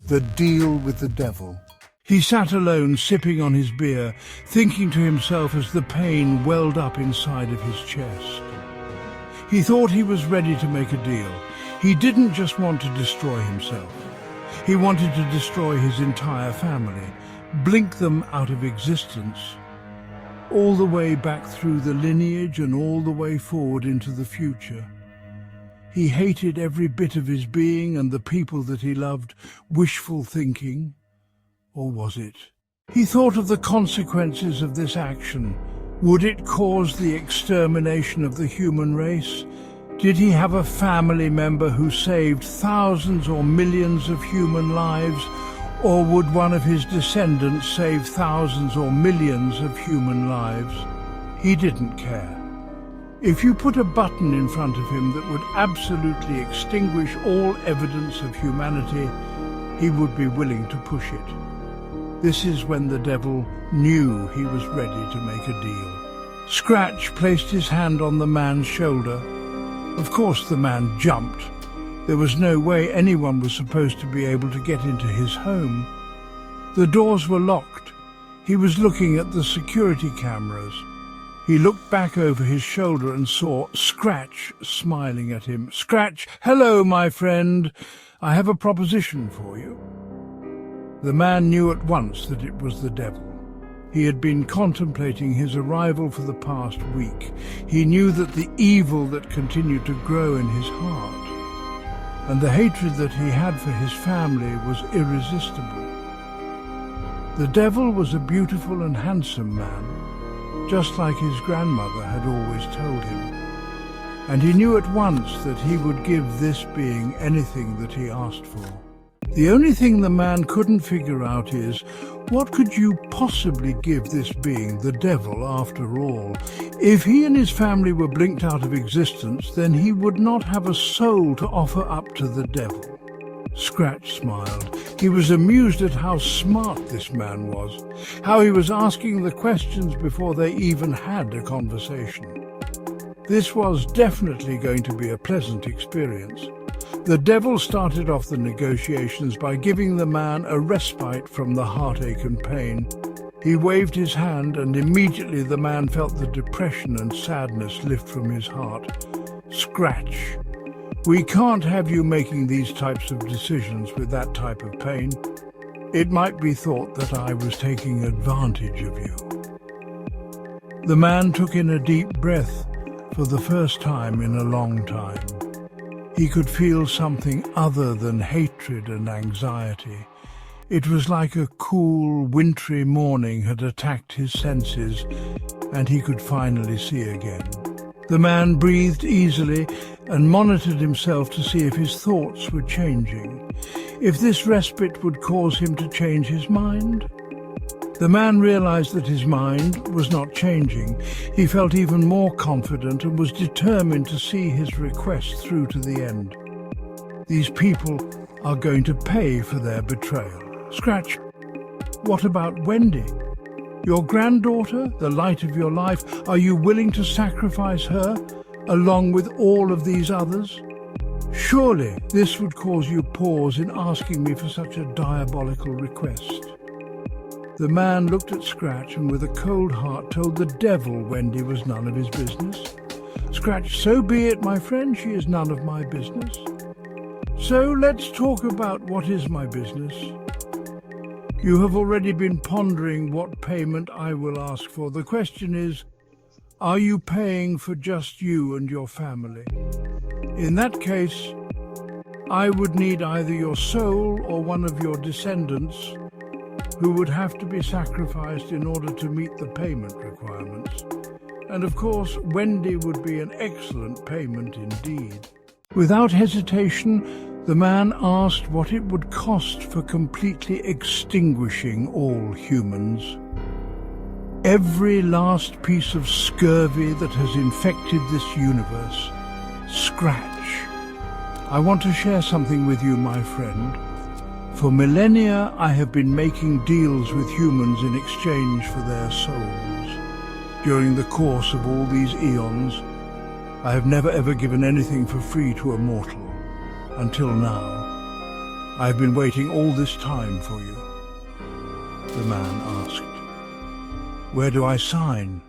The Deal with the Devil. He sat alone, sipping on his beer, thinking to himself as the pain welled up inside of his chest. He thought he was ready to make a deal. He didn't just want to destroy himself. He wanted to destroy his entire family, blink them out of existence, all the way back through the lineage and all the way forward into the future. He hated every bit of his being and the people that he loved. Wishful thinking, or was it? He thought of the consequences of this action. Would it cause the extermination of the human race? Did he have a family member who saved thousands or millions of human lives? Or would one of his descendants save thousands or millions of human lives? He didn't care. If you put a button in front of him that would absolutely extinguish all evidence of humanity, he would be willing to push it. This is when the devil knew he was ready to make a deal. Scratch placed his hand on the man's shoulder. Of course the man jumped. There was no way anyone was supposed to be able to get into his home. The doors were locked. He was looking at the security cameras. He looked back over his shoulder and saw Scratch smiling at him. "Scratch, hello, my friend. I have a proposition for you." The man knew at once that it was the devil. He had been contemplating his arrival for the past week. He knew that the evil that continued to grow in his heart and the hatred that he had for his family was irresistible. The devil was a beautiful and handsome man, just like his grandmother had always told him. And he knew at once that he would give this being anything that he asked for. The only thing the man couldn't figure out is, what could you possibly give this being, the devil, after all? If he and his family were blinked out of existence, then he would not have a soul to offer up to the devil. Scratch smiled. He was amused at how smart this man was, how he was asking the questions before they even had a conversation. This was definitely going to be a pleasant experience. The devil started off the negotiations by giving the man a respite from the heartache and pain. He waved his hand, and immediately the man felt the depression and sadness lift from his heart. "Scratch, we can't have you making these types of decisions with that type of pain. It might be thought that I was taking advantage of you." The man took in a deep breath for the first time in a long time. He could feel something other than hatred and anxiety. It was like a cool, wintry morning had attacked his senses, and he could finally see again. The man breathed easily and monitored himself to see if his thoughts were changing, if this respite would cause him to change his mind. The man realized that his mind was not changing. He felt even more confident and was determined to see his request through to the end. These people are going to pay for their betrayal. Scratch, what about Wendy? Your granddaughter, the light of your life, are you willing to sacrifice her along with all of these others? Surely this would cause you pause in asking me for such a diabolical request. The man looked at Scratch and with a cold heart told the devil Wendy was none of his business. "Scratch, so be it, my friend, she is none of my business. So let's talk about what is my business. You have already been pondering what payment I will ask for. The question is, are you paying for just you and your family? In that case, I would need either your soul or one of your descendants who would have to be sacrificed in order to meet the payment requirements. And of course, Wendy would be an excellent payment indeed." Without hesitation, the man asked what it would cost for completely extinguishing all humans. Every last piece of scurvy that has infected this universe. Scratch, I want to share something with you, my friend. For millennia, I have been making deals with humans in exchange for their souls. During the course of all these eons, I have never ever given anything for free to a mortal, until now. I've been waiting all this time for you. The man asked. Where do I sign?